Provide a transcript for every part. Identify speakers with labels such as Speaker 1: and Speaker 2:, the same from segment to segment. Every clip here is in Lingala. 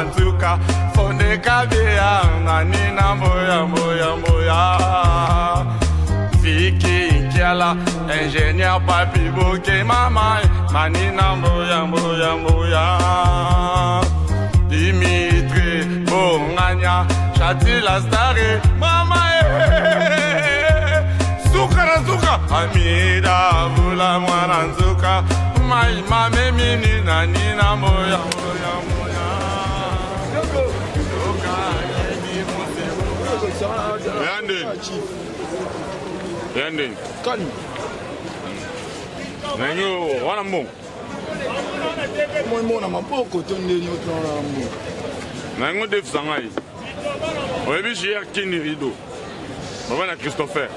Speaker 1: mwana nzuka foneka bia nganina moya moya moya Fiki Kiala ingénieur papi boke mama manina moya moya moya Dimitri Bonganya Chatila Stare mama Suka Suka Amida Vula mwana nzuka Mai mame mini na nina moya moya moya Yandin
Speaker 2: Calme.
Speaker 1: Nanyo wana mbong
Speaker 2: Moi na mapoko tondeli otona mbo.
Speaker 1: Nango def sangai Oyebi hier kini rido Baba Christopher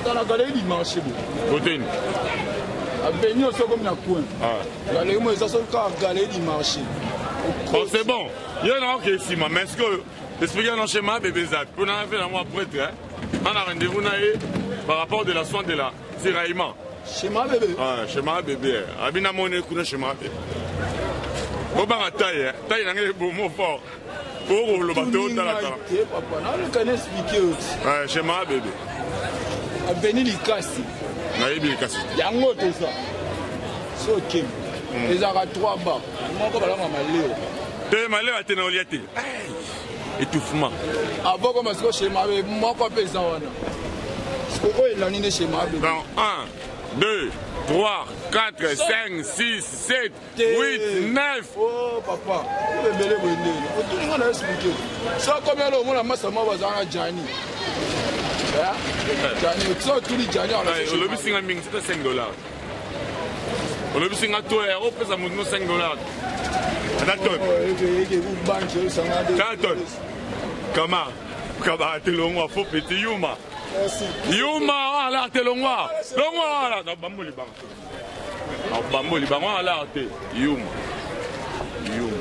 Speaker 2: Atana galerie du marché bo.
Speaker 1: Côté
Speaker 2: Abeni oso comme na coin. Galerie moi ça sont car galerie du marché.
Speaker 1: Oh c'est bon. Il y en a qui ici mais est-ce que expliquer un schéma bébé Zat pour en faire un mois prêtre hein. On a rendez-vous par rapport de la soin de la tiraillement.
Speaker 2: Schéma bébé.
Speaker 1: Ah, schéma bébé. Abina moné kuna schéma bébé. Bon bah taille, taille n'a pas bon mot fort. Pour le bateau dans la terre.
Speaker 2: Papa, na le connais expliquer aussi.
Speaker 1: Ah, schéma bébé.
Speaker 2: Abeni likasi.
Speaker 1: Na yebi likasi.
Speaker 2: Yango tout ça. So kim. Les ara 3 bas. Moko bala mama leo.
Speaker 1: Te malé a tena oliate. Étouffement.
Speaker 2: Avant comme ça schéma bébé moko pesa wana. Pourquoi il a une schéma bébé?
Speaker 1: Dans 1 2 3 4 5 6 7 8 9.
Speaker 2: Oh papa, il est belé bonné. On a expliqué. Ça comme elle au monde a massa ma bazana Jani. Jani, tu sais tout les Jani on a.
Speaker 1: Le lobby singa ming c'est $5. Le lobby singa toi euro pesa mo $5. Attends. Attends. Comment? Kaba telongo fo petit Yuma. Yuma ala telongo. Longo ala na bamboli bang. Na bamboli bang ala te Yuma. Yuma.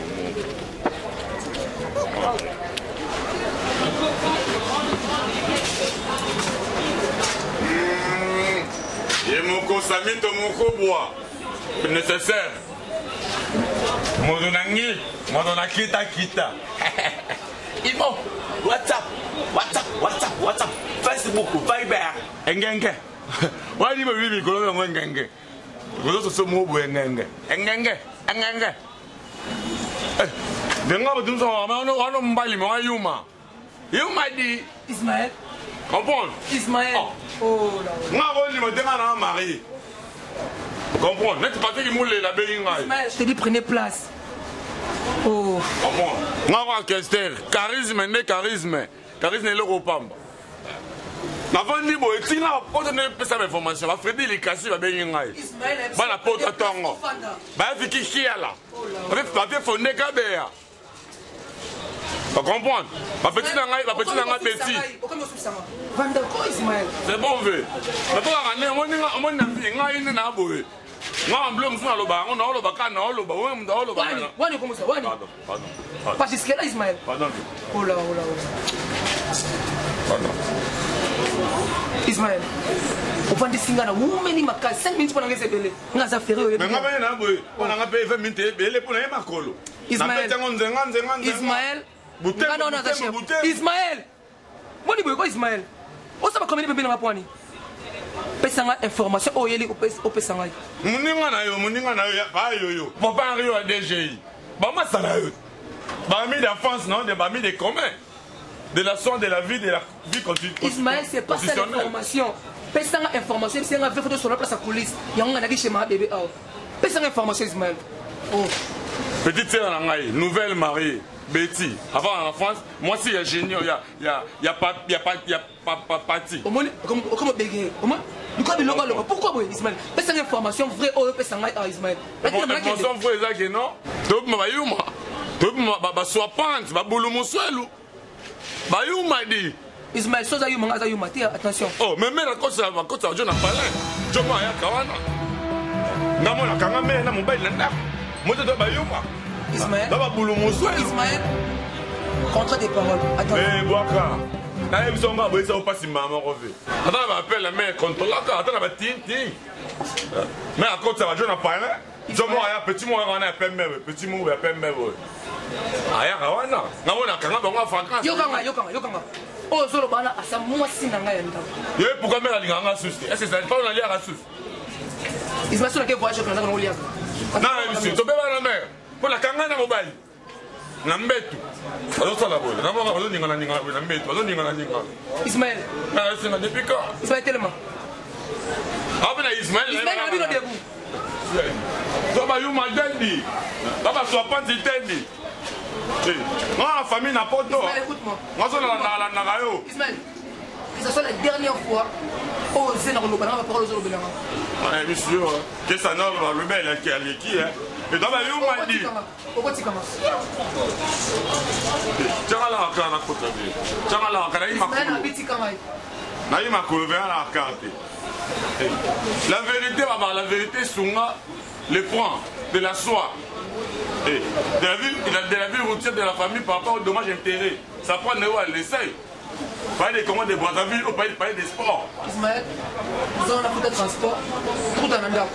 Speaker 1: Yemoko samito moko bois. Nécessaire. Modonangi, modona kita.
Speaker 3: Imo, WhatsApp, Facebook, Viber.
Speaker 1: Engenge. Why do you go on engenge? Go to some mobile engenge. Engenge. The number do so on Bali, my Yuma. You might be
Speaker 4: Ismaël.
Speaker 1: Comprends?
Speaker 4: Ismaël. Oh là.
Speaker 1: Moi, je me demande à Marie. Comprends? N'est-ce pas que moule la bélinga?
Speaker 4: Ismaël, je te dis prenez place. Oh.
Speaker 1: Comprends? Moi, Kester, charisme, ne charisme. Charisme est le repamba. Avant de dire, si là, on donne pas d'information, va Freddy les casser, va bélinga.
Speaker 4: Ismaël.
Speaker 1: Va la porte à tongo. Va faire qui est là. Va faire fondé kabéa. Tu comprends? Ma petite nanga petit.
Speaker 4: Vanda quoi Ismaël?
Speaker 1: C'est bon vu. Mais pour la on a fait une naboué. Moi en bleu, on a le bas, on a le bas, on a le bas, on a le bas.
Speaker 4: Wani comment ça? Wani.
Speaker 1: Pardon.
Speaker 4: Pas jusqu'à là Ismaël.
Speaker 1: Pardon.
Speaker 4: Oh là.
Speaker 1: Pardon.
Speaker 4: Ismaël. On va décider na woumeni maka 5 minutes pour n'engager belé. Ngaza ferré.
Speaker 1: Mais nga ba na boy, on a payé 20 minutes belé pour na makolo.
Speaker 4: Ismaël. Ismaël. Ismaël. Moi ni boy ko Ismaël. O sa ba combien de bébé na pwani? Pesanga information o yeli o pesanga.
Speaker 1: Muninga na yo ba yo. Bon pas Rio à DGI. Ba ma sala yo. Ba mi d'enfance non, de ba mi de commun. De la soin de la vie continue.
Speaker 4: Ismaël, c'est pas ça l'information. Pesanga information, c'est un vrai photo sur la place à coulisses. Yanga na chez ma bébé. Pesanga information Ismaël. Oh.
Speaker 1: Petite sœur Nangaï, nouvelle mariée, Betty. Avant en France, moi aussi il y a génie, il y a pas parti.
Speaker 4: Comment bégayer? Pourquoi Ismaël? Pesanga information vraie oh pesanga Ismaël.
Speaker 1: Information vraie ça non? Top ma yuma. Top ma soit pante, ba boulou monswelu. Ba yuma di.
Speaker 4: Ismaël soza yuma ngaza yuma attention.
Speaker 1: Oh, mais la cause ça je n'en parle. Je m'en ya kawana. Ngamo la kanga me na mobile nda. Moi je dois ba yuma.
Speaker 4: Ismaël.
Speaker 1: Ba boulou monswelu.
Speaker 4: Ismaël. Contre des paroles. Attends.
Speaker 1: Eh boaka. Na yebisa nga boy ça pas si maman revient. Attends va appeler la mère contre la carte, attends va tin. Mais à côté ça va je n'en parle. Je m'en ya petit moi on a appelé même petit mot appelle même. ayaka wana namonakanga bango avacance
Speaker 4: yokanga oyo ozoloba wana asa mwasi na ngai ya ndako
Speaker 1: ye pourquoi mère alinganga susi est ce que pas onaliaka susi
Speaker 4: ismaso nake voyage okendaka na oliaka
Speaker 1: na monsieur tobeba na mère mpo nakanga na mobali na mbetu bazosala boye namonga bazoningana na mbetu bazoningana
Speaker 4: Ismaël
Speaker 1: esenga depuis quand
Speaker 4: Ismaël telema
Speaker 1: ape na Ismaël
Speaker 4: abino debu
Speaker 1: so bayuma tendi babaswapanzi tendi nga famille na poto nga sonalandaka yo
Speaker 4: Ismaël que ce soit la dernière fois oze na koloba nanga baparole ozolobelanga
Speaker 1: monsieur kesa na balobe aleki edo bayuma di
Speaker 4: okotikama
Speaker 1: tiangalaka na kota be tiangalaka nayi makolo veyanaka te la vérité baba la vérité sunga le point de la soie de la vie routière de la famille par rapport aux dommages intérêts ça prend Néo à l'essai parler des commandes de Brazzaville ou parler des sports
Speaker 4: Ismaël nous avons la route de transport route en andako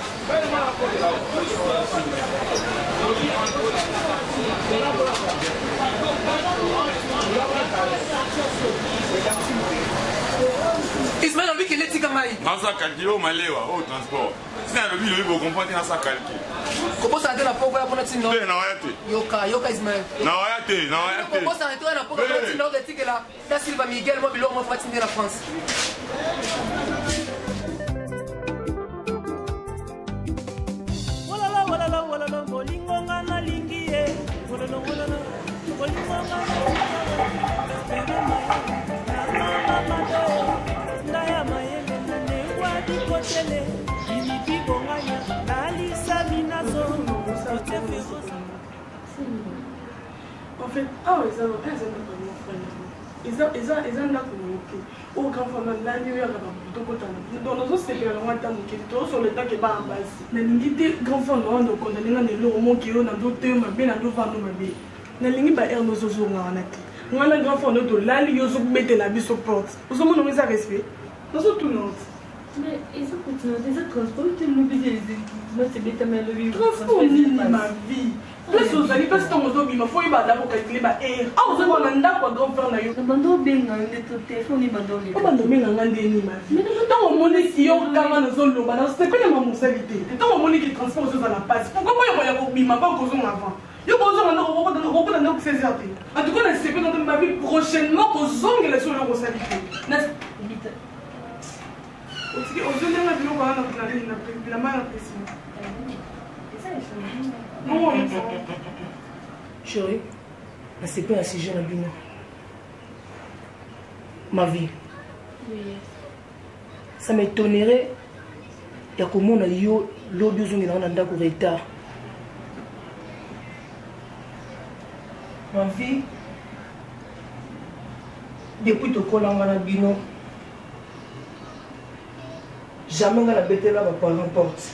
Speaker 4: Ismaël alobi kende tika ngai
Speaker 1: naza calcule oyo malewa oyo transport sina alobi lobi bokomprendre naza calcule
Speaker 4: kobosana te na poko ya mpona ntina
Speaker 1: te nawaya te
Speaker 4: yoka Ismaël
Speaker 1: nawaya te
Speaker 4: kobosana te na poko ya mpona ntina oyo etikela na Silva Miguel mo biloko mo fa tinde na France
Speaker 5: walala bolingo nga nalingi ye walala bolingo nga ndaya mayele nane kotele inibibonganya nalisami nazo
Speaker 6: en fait eza ndako moke oyo kamfama nani oyo yaka tokotana donc nazosepela nango ata moke tozosolo etake baa basi nalingi te grand femme wana okonda ndenge na eloko moke oyo nazoteyo mabe nazovando mabe nalingi baere nozozonga wana te ngana grand femme oyo tolali yo ozokubetela biso porte ozomona ngo eza respect nazotuna oti
Speaker 7: mais eza transport te lobi
Speaker 6: transport nini ma vie place ozali place ntango ozobima fo oyeba ndako calcule baere awa ozomona ndako ya grand frère na yo
Speaker 7: bando obenga nde to telefone
Speaker 6: obanda omenganga ndeni ma vie ntango omoniki yo kanga nazoloba nasepelema mosali te ntango omoniki transport ozozala pasi pourkoi moyokoya kobima mpa kozonga avant yo kozonga ndakokota ndako 16 heures te antuka nasepe na ma vie prochainement kozongela so oyo kosali te ozondenga biloko wana bilamba na pression
Speaker 8: chérie, c'est pas un sujet à bino. Ma vie.
Speaker 7: Oui.
Speaker 8: Ça m'étonnerait. Il y a comment on a yo l'autre jour on a d'accord retard. Ma vie. Depuis que tu as bino, jamais on a bête là par porte.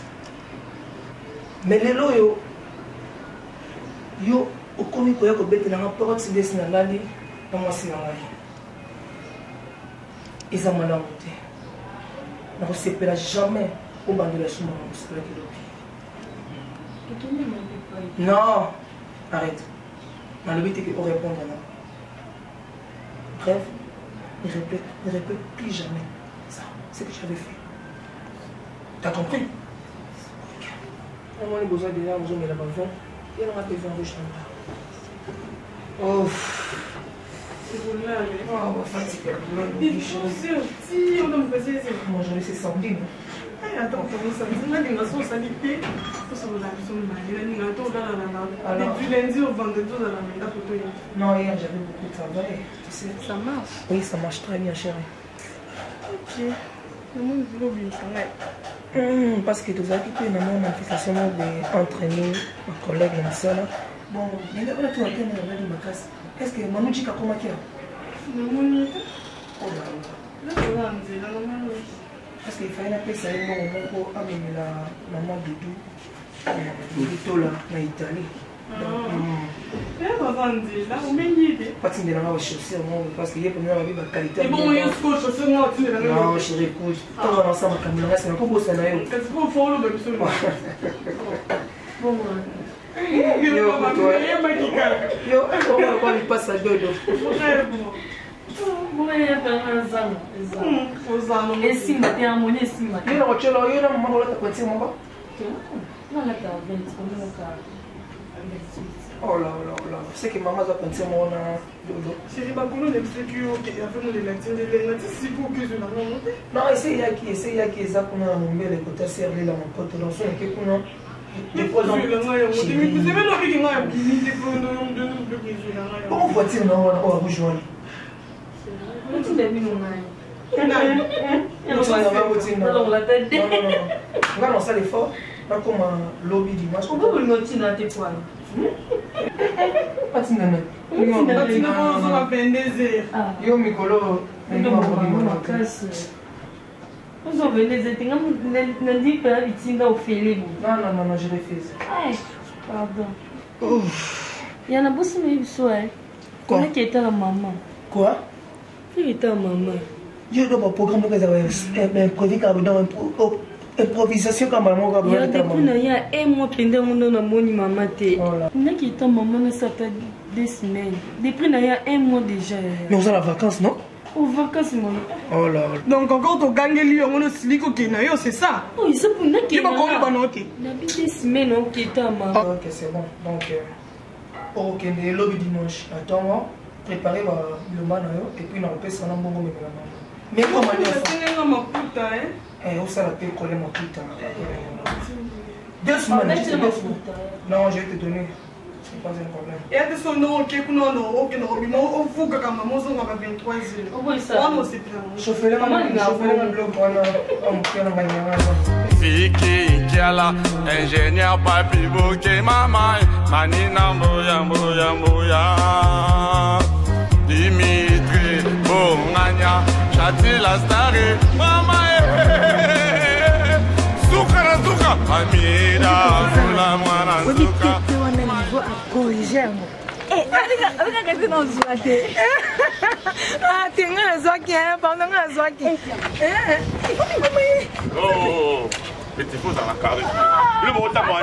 Speaker 8: Mais les loyaux. Yo okomi koya kobetela nga porte ndesi na ngali na mwasi na ngai eza malamu te nakosepela jamais obandela suma na kosepelaki lobi non arrête nalobi te ke orépondre na bref ne répète plus jamais ça c'est ce que j'avais fait t'as compris moi j'ai besoin de là besoin de la maison. Il y a un peu de rouge oh,
Speaker 6: c'est bon là.
Speaker 8: Oh, on va fatiguer.
Speaker 6: Il faut aussi, on doit me passer.
Speaker 8: Moi, j'en ai ces sardines.
Speaker 6: Attends, comment ça dit? On a des maçons salités. Faut se regarder sur le mal. Il a dit, attends, là. Depuis lundi au vendredi, on a la même photo.
Speaker 8: Non, hier, j'avais beaucoup de travail. Tu sais.
Speaker 6: Ça marche?
Speaker 8: Oui, ça marche très bien, chérie.
Speaker 6: Ok. Comment vous voulez oublier ça?
Speaker 8: Parce que tu as quitté une manifestation entre nous, ma collègue, ma soeur. Bon, il y a tout à fait ma casse. Est-ce que Manou Chika comment tu as?
Speaker 6: Non,
Speaker 8: oh là
Speaker 6: là.
Speaker 8: Parce qu'il fallait appeler ça un moment pour amener la maman de Doudou là, en Italie. Parce qu'il y a des chaussures, parce qu'il y a des qualité.
Speaker 6: Et bon, il y a des chaussures,
Speaker 8: non, chérie, écoute, on va ensemble à Cameroun, c'est un peu beau ça.
Speaker 6: Qu'est-ce qu'on fait, le bon,
Speaker 8: Yo, on va lui passer à dodo. Oh là là là, c'est que maman a pensé mon dodo.
Speaker 6: Chérie, bah pour nous les sécurités, avec nous les latines, les latines, c'est pour que je n'en monte.
Speaker 8: Non, essaye qui ça pour nous à mon bel côté serrer là mon pote dans son équipe pour nous. Des fois non. Comment faut-il non on va rejoindre?
Speaker 7: Tu l'as vu mon mari.
Speaker 8: On va lancer l'effort. Pas comme un lobby dimanche.
Speaker 7: On va le noter dans tes poils.
Speaker 8: Yo Mikolo,
Speaker 7: vous avez les états, ne dis pas que au félé.
Speaker 8: Non, je refuse.
Speaker 7: Pardon. Il y en a beaucoup de soins. Comment qui était la maman?
Speaker 8: Quoi?
Speaker 7: Qui était la maman?
Speaker 8: Yo dans mon programme improvisation comme maman.
Speaker 7: Il y a un mois pendant mon nom maman. Il y a qui était maman ça fait 2 semaines. Depuis il y a un mois déjà.
Speaker 8: Mais on a la vacances non?
Speaker 7: Aux vacances mon.
Speaker 8: Oh là.
Speaker 6: Donc encore tu gagnes lui on a silico qui na yo c'est ça.
Speaker 7: Oh il pour n'a qui.
Speaker 6: Il va comment pas noter.
Speaker 7: Depuis 2 semaines on qui était maman.
Speaker 8: OK, c'est bon. Donc OK, le lobby dimanche. Attends, préparer le manayo et puis on peut s'en en bon mais comment
Speaker 6: c'est un ma puta hein.
Speaker 8: On s'en appelle coller mon puta. 2 semaines. Non, je vais te donner. C'est pas un problème.
Speaker 6: Et à son nom OK on faut que maman on va 23 heures. On sait bien.
Speaker 8: Chauffer le bloc
Speaker 1: Fiki Kiala, ingénieur Papi Bouké Mama, Manina Mouya Dimitri Bonganya, Chatila Stari, Mama Souka, Amida, Fula Mwana Souka. Oh, petit fou dans la carré. Le mot à moi.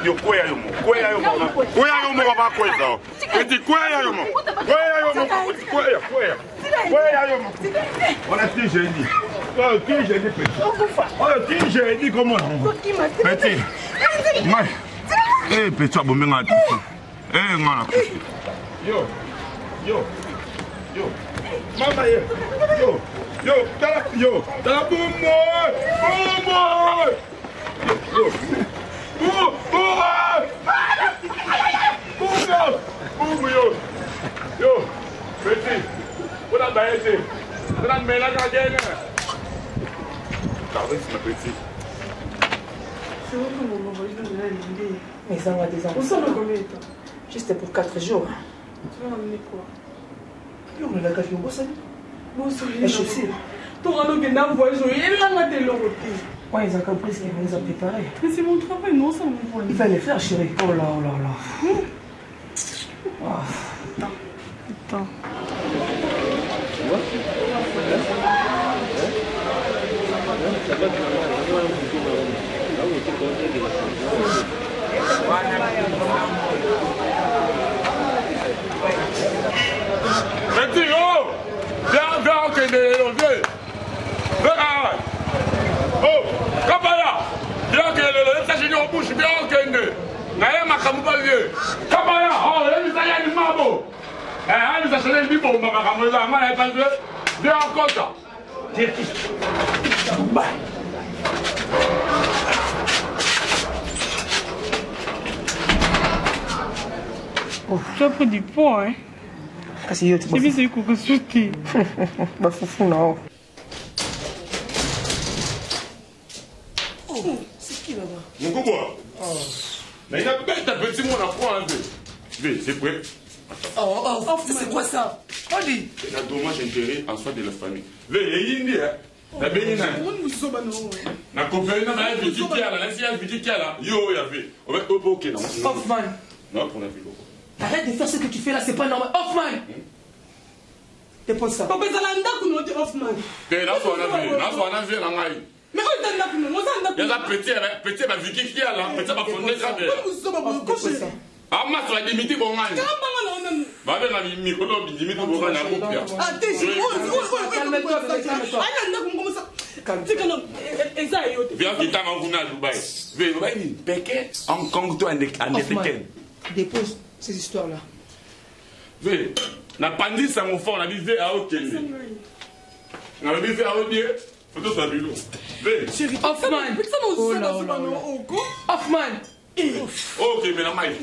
Speaker 1: Yo, quoi yo mo ba coisa. Petit quoi yo mo. On a dit génie. Oh, qui génie petit. Oh, qui génie comment on. Petit. Mai. Eh, petit bon menga. Eh, ngana. Yo. Mama yo, tala boum moi. Yo, petit, vous avez baissé. Vous avez mis la gardienne. Regardez, c'est ma petite.
Speaker 6: C'est votre maman, je vais l'aider.
Speaker 8: Mais ça va des enfants.
Speaker 6: Où ça va combien de temps?
Speaker 8: Juste pour 4 jours.
Speaker 6: Tu vas ramener quoi?
Speaker 8: Yo, on a la café au boss.
Speaker 6: Bon, ça
Speaker 8: les chaussures.
Speaker 6: Tu vas nous gagner un voyage. Il a la télé.
Speaker 8: Ouais, ils ont compris ce qu'ils nous ont préparé.
Speaker 6: Mais c'est mon travail, non, ça mon problème.
Speaker 8: Il va les faire, chérie. Oh là.
Speaker 6: Attends.
Speaker 1: Petit, oh! Viens, ok, viens. Oh, Kabaya! Viens, ok, ça j'ai dit en bouche, viens, ok, Naya Makamoubalie. Kabaya! Oh, il y a une mabo. Il y a une bibo, Makamoubalie, viens encore ça.
Speaker 6: Tu as pris du poids, hein?
Speaker 8: C'est
Speaker 6: bien, c'est que je suis.
Speaker 8: Bah, foufou, non.
Speaker 6: C'est qui là-bas?
Speaker 1: Mon coco. Mais il a bête ta petit monde à prendre un peu. C'est prêt.
Speaker 4: Oh, c'est quoi ça? On dit.
Speaker 1: C'est un dommage intérêt en soi de la famille. Veuillez y dire. La bénine. La compagnie, la vie qui a là. Yo, il y avait. Ok, non.
Speaker 4: Hoffman.
Speaker 1: Non, pour la vie.
Speaker 4: Arrête de faire ce que tu fais là, c'est pas normal. Hoffman. Dépose ça.
Speaker 6: Papa, ça l'a ndaku Hoffman.
Speaker 1: Mais là, on a vu la maille.
Speaker 6: Mais où est-ce que
Speaker 1: il y a petit, ma vie qui a là. Petit, ma fondée, ça fait. Ah, moi, tu vas limiter mon âge. Va avec la micro, limiter mon âge.
Speaker 4: Calme-toi.
Speaker 1: Viens, tu t'as un à Dubaï. Dubaï, Pékin, Hong Kong, toi, en Africain.
Speaker 4: Dépose ces histoires-là.
Speaker 1: Vé, n'a pas dit ça, mon fort, on a dit à Okende. On a dit à Okende. Faut ça du lot. Vé.
Speaker 4: Hoffman. Hoffman.
Speaker 1: Ok, mais la maille.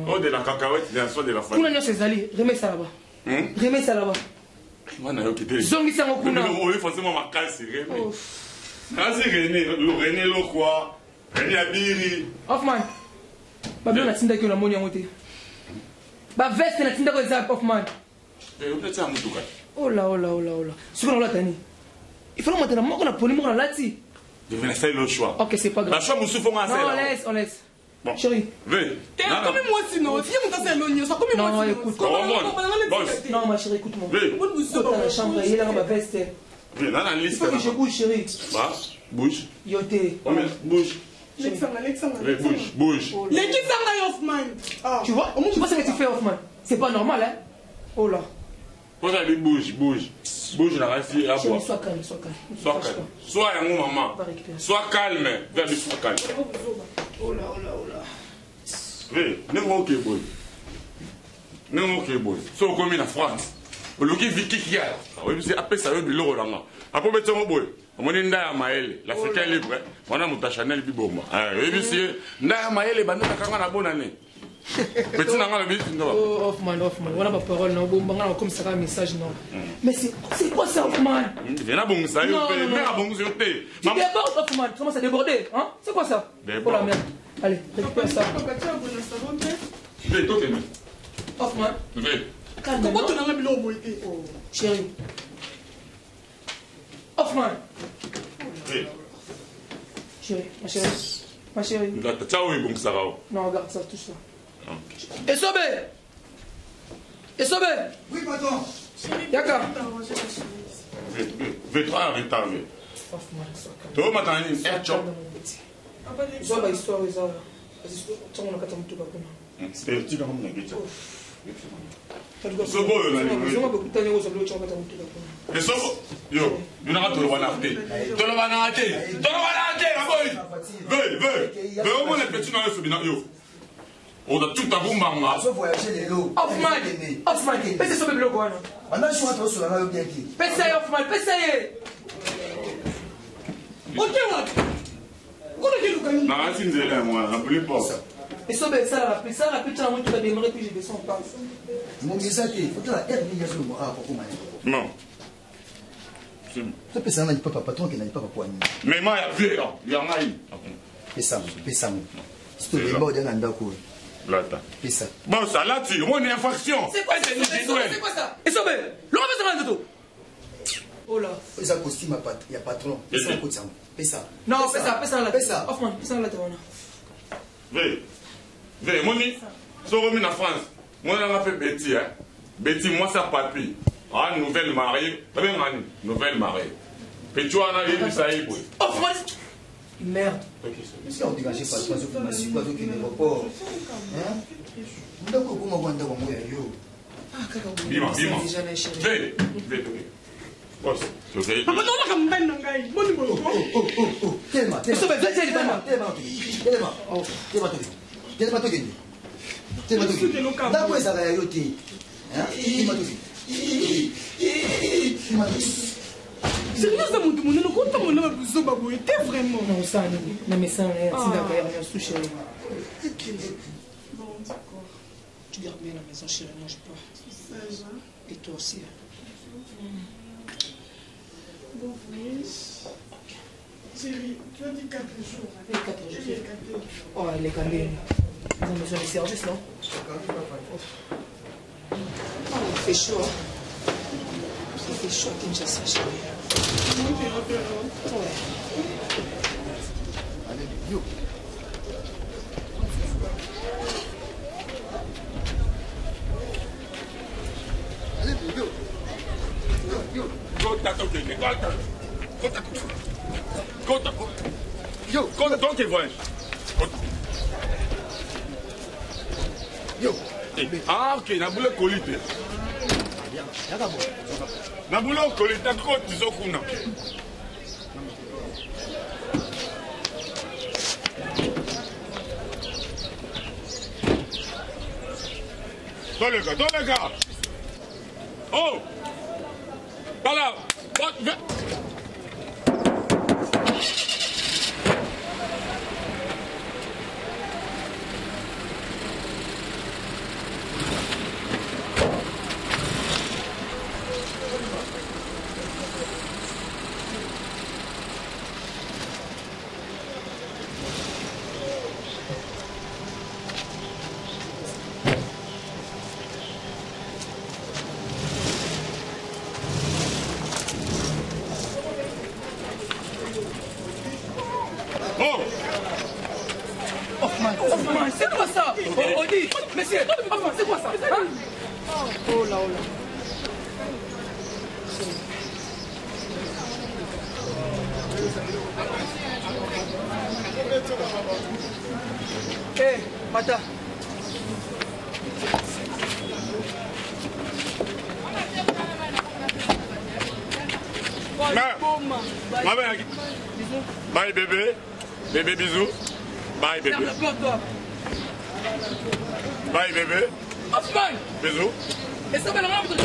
Speaker 4: Oh,
Speaker 1: de la cacahuète, c'est un soin de la famille.
Speaker 4: Kuna nyonso ezali, remets ça là-bas. Remets ça là-bas. Zongisa ngokuna.
Speaker 1: Oui, forcément ma casse, René. Ah, c'est René, le quoi? René Abiri.
Speaker 4: Hoffman. Babylon natinda ki na moni yango te. Ba veste natinda ko eza Hoffman.
Speaker 1: Peut-être ça mutuka.
Speaker 4: Oh là. Siko na tani. Il faut monter na moko na poli moko na lati.
Speaker 1: Je vais laisser le choix.
Speaker 4: Ok, c'est pas grave.
Speaker 1: La choix me souffre en
Speaker 4: non, on laisse. Bon. Chérie.
Speaker 1: Veuillez.
Speaker 6: Comme moi sinon, si on t'a fait l'oignon, ça comme moi.
Speaker 4: Non, écoute. Non, ma chérie, écoute-moi.
Speaker 1: Veuillez.
Speaker 4: Dans la chambre, il est là, ma veste.
Speaker 1: Veuillez, là, dans la liste.
Speaker 4: Il faut que je bouge, chérie.
Speaker 1: Bah, bouge.
Speaker 4: Yoté.
Speaker 1: Bouge. Bouge.
Speaker 6: Hoffman.
Speaker 4: Tu vois ce que tu fais, Hoffman? C'est pas normal, hein? Oh là.
Speaker 1: Faut aller bouge. Bouge la racine à boire.
Speaker 4: Sois calme.
Speaker 1: Sois un maman. Sois calme. Vers le sois calme.
Speaker 4: Oh là.
Speaker 1: Oui, n'importe quel boy. So comme en France. Le qui vit qui a. Oui, c'est après ça le bureau là. Après mettre mon boy. On est ndaya maele, l'Africain libre. On a monté Chanel biboma. Oui, c'est ndaya maele bande kanga na bonne année. Petit nanga le bit.
Speaker 4: Oh, Hoffman. On a pas parole non, bon banga comme ça un message non. Mais c'est quoi ça Hoffman?
Speaker 1: Viens à bon ça,
Speaker 4: non.
Speaker 1: Mais à bon ça.
Speaker 4: Tu débordes Hoffman, tu commences à déborder, hein? C'est quoi ça? Oh la merde. Allez, récupère ça.
Speaker 1: Viens, toi
Speaker 4: Hoffman.
Speaker 1: Viens.
Speaker 4: Calme.
Speaker 6: Comment tu n'as pas billet?
Speaker 4: Oh, chérie. Hoffman.
Speaker 1: Viens.
Speaker 4: Chérie, ma chérie.
Speaker 1: Ciao, oui, bon ça va.
Speaker 4: Non, regarde ça, tout ça. Esobe.
Speaker 9: Oui, patron.
Speaker 4: Yaka.
Speaker 1: Viens, toi, arrête.
Speaker 4: Hoffman, ça.
Speaker 1: Toi, maintenant, il y a un job.
Speaker 4: Zoba histoire eza ntango na kati ya motuka kuna bakutani ozabili otyaka kati ya motuka kuna
Speaker 1: esoko yo yonaka tolobana te tolobana te ve omona peti na yo sobina yo oza tuta kumbanga
Speaker 4: Hoffman pesa esobe biloko wana pesa ye Hoffman pesa ye
Speaker 1: nakasi nzela ya mwana na plus pas
Speaker 4: esobe esalaka pesa na motuka démarrer puis je descends pas
Speaker 1: non
Speaker 9: topesana na lipapa patron ke na lipapa kwani
Speaker 1: mais ma ya vie ya ngai
Speaker 9: pesamo sitolemba odanga ndako
Speaker 1: lata
Speaker 9: pesa
Speaker 1: bon ça là tu mon infraction
Speaker 4: c'est quoi ça esobe longa pesa na ndoto oh là
Speaker 9: eza costume ya patron pesa ko tsango pesa
Speaker 4: non pesa la pesa Hoffman pesa la tona
Speaker 1: ve moni so remis en France moi on a fait Betty moi ça papier ah nouvelle mariée nouvelle mariée puis tu en as eu ça y boy
Speaker 4: Hoffman merde
Speaker 9: si on dégage pas trois autres massifs quoi donc il ne va pas hein ndako ko mo ndako mo yo
Speaker 1: bima ve boss okay
Speaker 6: Papa non la campagne ngai boni bolo
Speaker 9: tellement
Speaker 4: esobe zeti bana
Speaker 9: tellement ndako ezaka ya yo te
Speaker 6: sérieux ça mutu munene konta mona ba buzoba boye te vraiment
Speaker 4: non ça na message na tinda ka ya sushi
Speaker 6: bon d'accord
Speaker 4: tu gardes bien la maison chérie moi je pars et toi aussi
Speaker 6: bon oui chérie tu as dit 4 jours
Speaker 4: 4 jours oh les candés ils ont besoin de service non il fait chaud
Speaker 8: fait chaud à Kinshasa, chérie. Ouais.
Speaker 9: Allez, yo. Allez, yo. Yo.
Speaker 1: Conta que vai.
Speaker 9: Yo.
Speaker 1: Ah, ok, na boule kolite. Na boule kolite, ko tizokuna. Tolega. Oh! Voilà.
Speaker 4: Hoffman, c'est quoi ça? On dit, monsieur, Hoffman, c'est quoi ça? Hein? Oh là, oh là. Hé, Mata.
Speaker 1: Bye bébé. Bébé bisous. Bye bébé. Bye bébé.
Speaker 4: Hoffman.
Speaker 1: Bisous.
Speaker 4: Et ça va le rendre de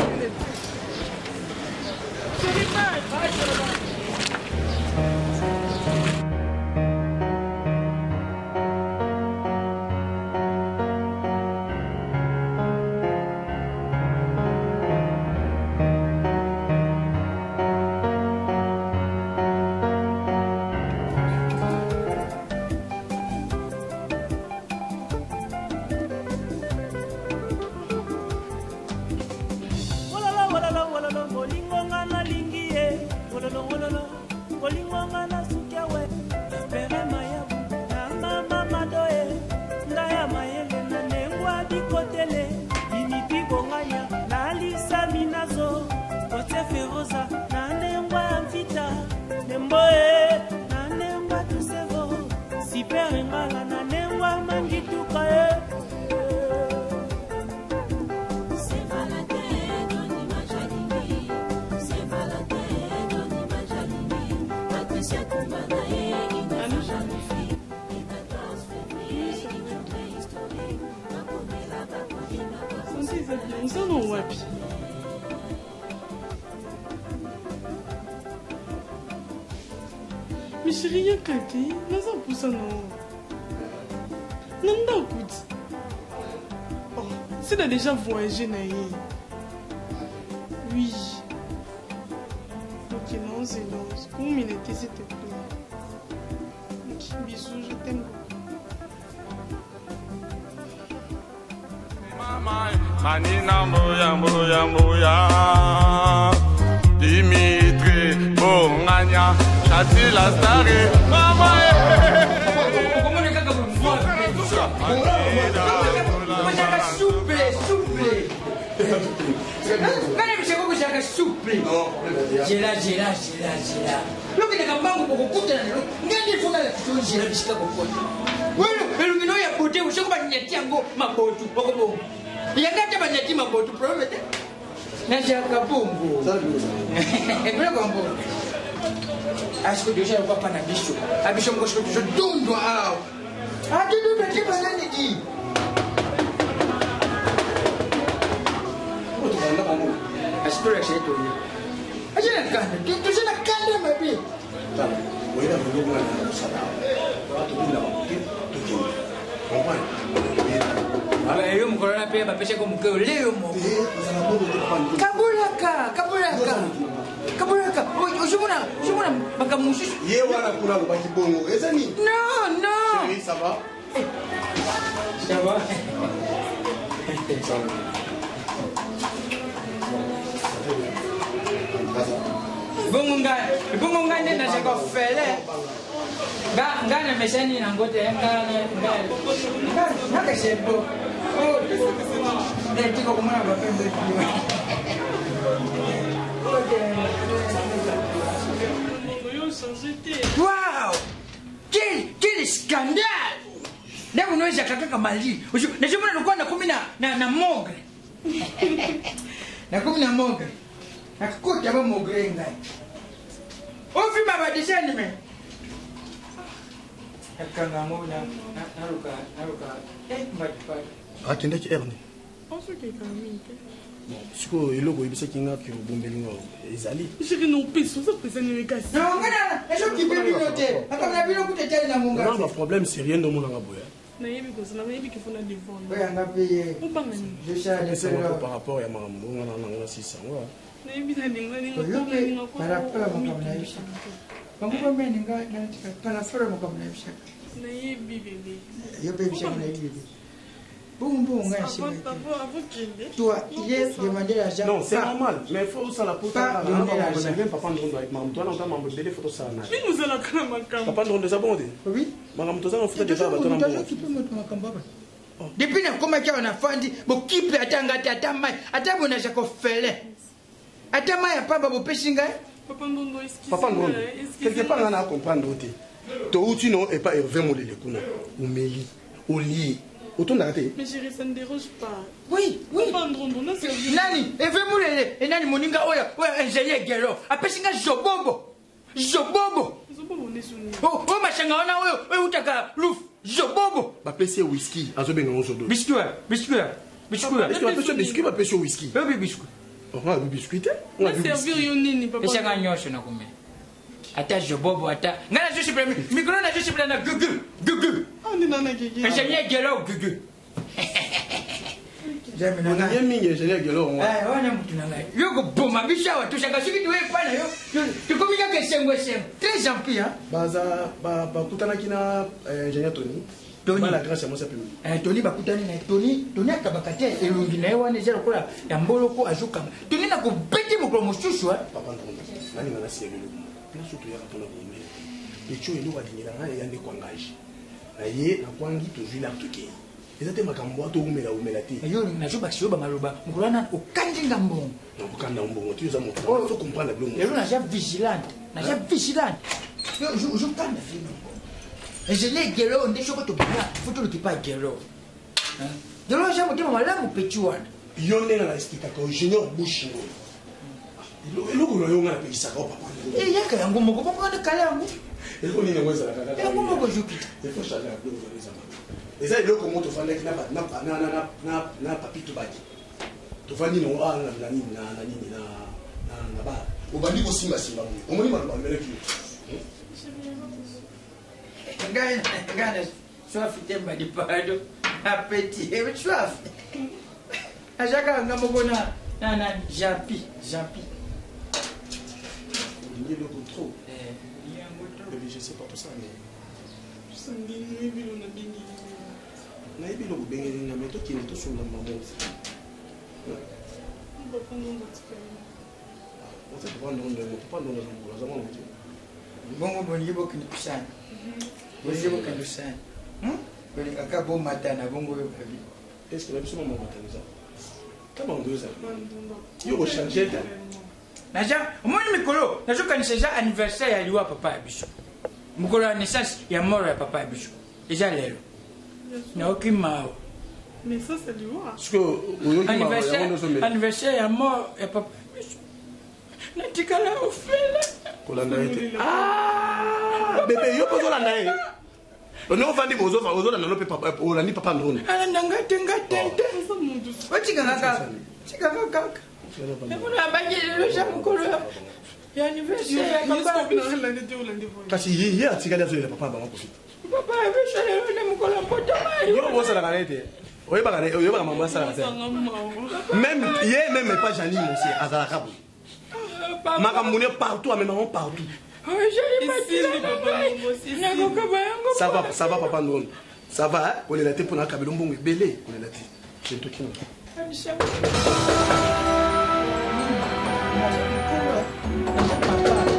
Speaker 6: Mais chérie, y'a kaki, naza poussa non. Nanda écoute. Oh, si t'as déjà voyagé naïe. Oui. Ok, non, c'est non. Pour m'initer, s'il te plaît. Ok, bisous, je t'aime beaucoup.
Speaker 1: Manina Mouya Dimitri Bongania Chati la staré Mama
Speaker 10: souple. Jela. Look at the Gambango Bokuta. Get it from the Jela Chicago. Well, you know your put you so much Yetiango, Mabotu, Bobo. Yangata Yatima go to private. Najaka Bumbo. A Bragombo. As could you share Papa and Bishop. A Bishop goes to don't go out. How do you do the Tibanity? I still actually told you. I didn't gun it. You should have gun them a bit. We don't know what I'm going to pay my paycheck on go Leo. Kabulaka. Oh, you want to Bakamushi? You want to put out by the bongo, isn't it? No. Sava. bongo ngane na jaka fele ngane meshani na ngote ngane ngane shebo ndio tiko kumana bapembe wow quel scandale leo unaweza kaka mali najua nilikuwa na 10 na mogre na 10 na mogre nakukuta ba mogre ngai ofi mabadishani me akanga mona naruka mbati
Speaker 11: atenda ki erne
Speaker 6: Pense que kamite.
Speaker 11: siko eloko yebisa kinga ki obombeli ngo ezali
Speaker 6: Chérie non peso ça pesa ni mekasi.
Speaker 10: non ngana ezo kipiminote akamna bino kutetela na munga
Speaker 11: non le problème c'est rien de mon ngaboya
Speaker 6: Na yebi ko sana yebi ki fona devant.
Speaker 10: oya ngapiye
Speaker 6: Ubangani.
Speaker 10: je charge
Speaker 11: c'est par rapport à makambo ngana na 600 wa
Speaker 6: Na yebi na ninga ko.
Speaker 10: Par rapport à makamna yisha bangu mbe ninga natika kana fora makamna yisha
Speaker 6: Na yebi bébé.
Speaker 10: yo baby shaka na yebi bon ngai shi
Speaker 6: Avant
Speaker 10: toi hier demander l'argent
Speaker 11: non c'est normal mais faut ça la pour ça même papa ndo avec maman toi on mambo délai photo ça na
Speaker 6: Mais nous allons quand même
Speaker 11: papa ndo za bon
Speaker 10: oui
Speaker 11: maman toi on fait déjà ba tona
Speaker 10: bon depuis na koma kia na fandi bo kipe atanga tata mai ata bona jako fele ata mai apamba bo peshinga
Speaker 6: Papa Ndondo excuse.
Speaker 11: papa ndo quelque part on a comprendre te to uti non et pas Hervé Molele kuna umeli oli autant d'arrêter
Speaker 6: Mais chérie, ça ne dérange pas.
Speaker 10: oui
Speaker 6: Papa Ndondo, là c'est
Speaker 10: nani Hervé Molele et nani moninga oya ingénieur gero apeshinga jobobo oh machanga ona oyo utaka luf jobobo
Speaker 11: ba pese whisky azobenga on sodo
Speaker 10: biscuit
Speaker 11: est-ce que pese biscuit ba pese whisky
Speaker 10: bébé biscuit
Speaker 11: on a biscuit
Speaker 6: on va servir yonini papa.
Speaker 10: eshanga nyosho na kumbe ata jobobo ata ngana joshi premier micro na joshi na gugu
Speaker 6: On est dans la gueule.
Speaker 10: ingénieur gero gugu jamais
Speaker 11: on a mingi ingénieur gelo on
Speaker 10: wana mtu na ngai yoko boma bishawa tushanga shiki tuwe pana yo tukomika ke sengwe très gentil hein
Speaker 11: baza ba kutana kina ingénieur Tony la grâce à moi ça peut
Speaker 10: Tony bakutani na Tony akabakate elungi na yewa nezero kola ya mboloko azuka Tony na ko beti mukro mushushu
Speaker 11: papa ndo nani ngana sielo na surtout ya rapona ngome echo endo wadinira na yande kwangaji na ye na kwangi to vila tuke ezate makambo to umela te
Speaker 10: yo na juba sioba maloba mukulana okandinga mbongo
Speaker 11: na kukanda mbongo tu za moto faut comprendre le
Speaker 10: yo na ja vigilant yo je kanda film ingénieur gelo ndesho ko to bina futu lukipa gelo gelo ja mutema malamu pechuana
Speaker 11: yo ndena na explica ko ingénieur bushingo eloko no yo ngana pe isaka papa
Speaker 10: yaka yangu moko poko na kala yangu
Speaker 11: eloko nini ngweza la kaka
Speaker 10: yangu moko jukita
Speaker 11: faut changer la bleu za eza eloko moto fanda kina na papito baki to fandi no na nini na ba obandi ko simba omoni maloba meleki
Speaker 10: Gana, soif temba di pado, appétit, et soif. A chacun nga mokona na jampi.
Speaker 11: Il y a le trop. Je sais pas tout ça mais
Speaker 6: Ça me dit oui on a bien.
Speaker 11: Na yebi lo bengeli na meto ki to sonda maman.
Speaker 6: Papa Ndondo tika.
Speaker 11: On sait pas non pas non la zaman on dit.
Speaker 10: Bongo bongi bokini pisana. Bongi bokini pisana. Boni kaka bo matana bongo yo kabi.
Speaker 11: Est-ce que la personne m'a entendu ça? Comment on dit ça? Yo recharger ta.
Speaker 10: Naja, omoni mikolo, najo kanisa anniversaire ya liwa papa abiso. Mukolo ya naissance ya mort ya papa abiso. Eza lelo. Na okimao.
Speaker 6: Mais ça c'est du voir.
Speaker 11: Parce que
Speaker 10: anniversaire ya mort ya papa abiso. Natikala ofela.
Speaker 11: Kolanda ete. Ah! Bébé, yo pozo landa e. On va dire aux na lope papa olandi papa ndone.
Speaker 10: Ala ngate. Otika ngaka. Tika ngaka. Kuna bangile lo jamukolo. Ya anniversaire ya papa.
Speaker 11: Kasi ye atikali azo le papa ba profite.
Speaker 10: Papa abiso le na mukolo mpota mari.
Speaker 11: Yo bosa la kanete. Oyeba maman ça la même pas Jani monsieur azala kabu. Makamune partout même maman partout. Ça va papa non. Ça va on est là pour na kabelo mbongo belé on est là ti. Je te kin.
Speaker 10: Papa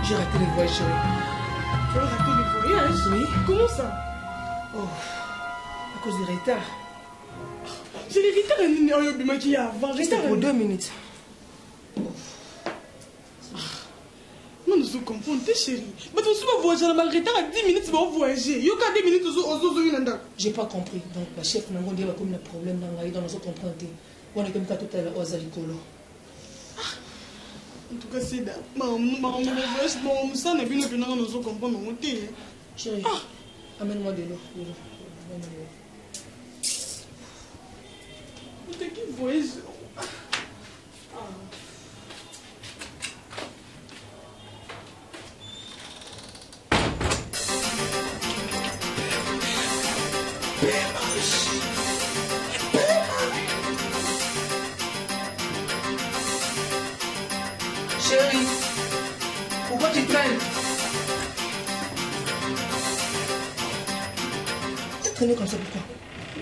Speaker 8: J'ai raté les voyages, chérie.
Speaker 6: Tu as raté les voyages?
Speaker 8: Oui.
Speaker 6: Comment ça?
Speaker 8: Oh, à cause du retard.
Speaker 6: C'est les retards qui y a avant.
Speaker 8: Juste pour 2 minutes.
Speaker 6: Non, nous sommes confondés, chérie. Mais tu vas voyager dans le retard à 10 minutes, tu vas voyager. Il y a 10 minutes, tu vas.
Speaker 8: J'ai pas compris. Donc, la chef n'a pas dit comme un problème dans la vie, dans nos comprendre. On est comme tout à l'heure aux alicolo.
Speaker 6: En tout cas, c'est là. Ça n'a bien que nous comprendre.
Speaker 8: Chérie, amène-moi de l'eau.
Speaker 6: T'es qui voyage?
Speaker 4: Chérie, pourquoi tu traînes?
Speaker 8: Tu traînes comme ça pourquoi?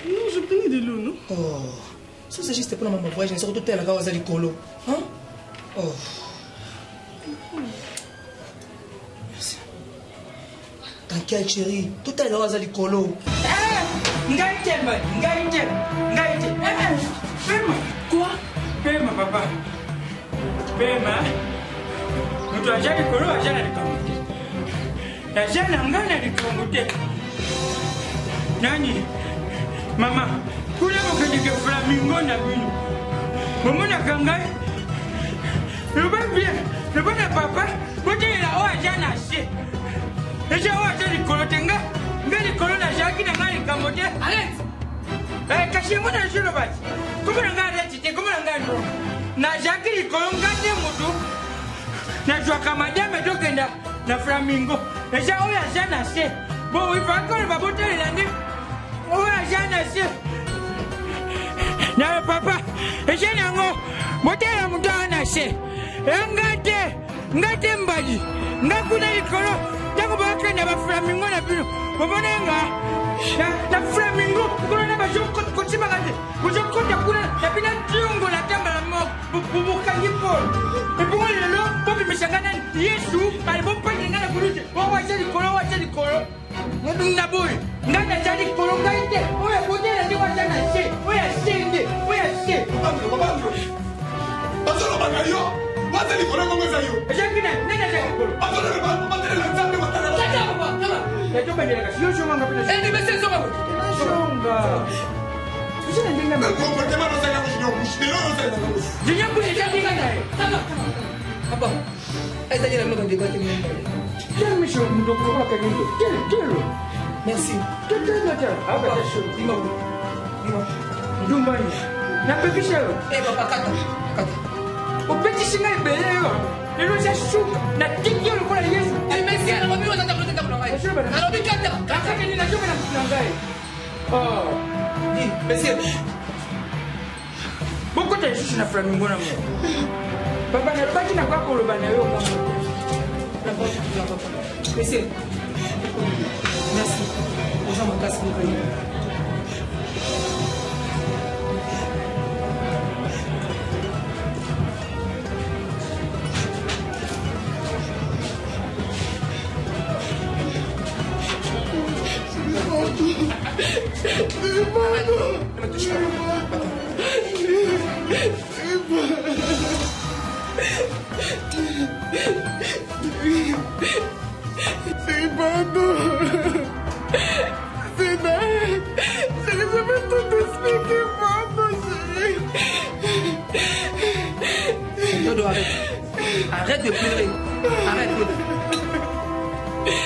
Speaker 6: Non, je prenais de l'eau, non?
Speaker 8: Oh, ça c'est juste pour mon voyage, je surtout tel à cause du colo. Hein? Oh. Merci. T'inquiète chérie, tout à l'heure à du colo.
Speaker 10: Quoi? Pema, papa. Pema. Mtu ajali kolo ajali likamute. Ajali ngana likamute. Nani? Mama, kule mukadike flamingo na bino. Momona kangai. Loba bien. Loba na papa. Bote la o ajana she. Eja o ajali kolo tenga. Ngali kolo na jaki na ngali likamute. Arrête. Kashimu na shiro bati. Comment na jaki likolonga te mutu na jwa kamadame tokenda na flamingo eja oya jana se bo ifakole babotelela ndi oya jana se na papa eja nango botela mutu ana se ngate mbali ngakuna likolo tango bakenda ba flamingo na bino bobonenga na flamingo kuna ba joko kotima ngate bujoko takuna na bina tungo la tamba la mo bubukangi pol e bungo lelo bobi mishangana Yesu ali bompa ngana kuluje wa jali kolo na boy ngana jali kolo ngaite oya botela ndi wa jana se oya sende babambo
Speaker 11: bazolo bakayo bazali kolo ngomeza yo
Speaker 10: ejangina nena jali kolo
Speaker 11: bazolo batele la nzambe batele
Speaker 10: ya toba ndela sio shonga ngapita
Speaker 4: ndi bese soma
Speaker 10: shonga Sina ndinga
Speaker 11: na comportement no sai na kushino kushino no sai na kushino
Speaker 10: Dinya kushino ndinga naye
Speaker 4: Papa eza jela mno kwa debate mimi
Speaker 10: Quel mission nous devons pas gagner Quel
Speaker 8: Merci.
Speaker 10: Quel Ah bah c'est chaud.
Speaker 4: Dis-moi.
Speaker 10: Dumbani. Na petit chero.
Speaker 4: Eh papa kata.
Speaker 10: Au petit singa belé yo. Le lo ja chou na tikyo le kola Yesu.
Speaker 4: Eh mais si na mimi wazata kuleta kwa ngai. Alors bikata.
Speaker 10: Kaka ni na joke na ngai. Oh.
Speaker 4: Dis, monsieur.
Speaker 10: Boko te Yesu na flamingo na mo. Papa na baki na kwa koloba na yo kwa mo.
Speaker 4: Monsieur. Merci. Bonjour mon casse pour venir. Arrête de pleurer. Arrête.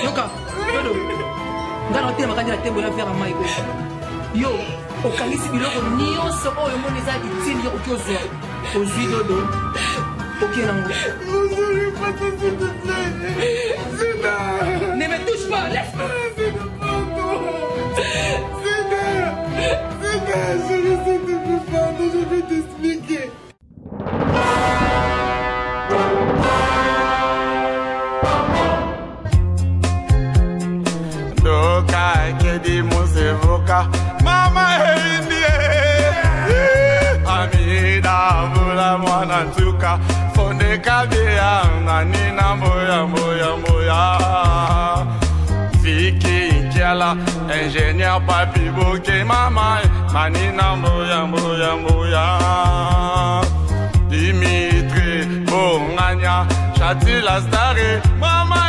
Speaker 4: Yoka, Dodo. Ngana otema kadi na tembo ya faire mai ko. Yo, okangisi biloko nyonso oyo moni eza itini yo okiozwa. Ozwi Dodo. Okienango. Ne me touche pas, laisse-moi.
Speaker 12: Je ne sais te défendre, je vais t'expliquer. Doka kedi musevoka mama indie amida vula mwana tuka fonde kabia nina moya moya moya Vicky Kiala ingénieur papi bouquet mama manina moya moya moya Dimitri Bonganya Chatila Stari mama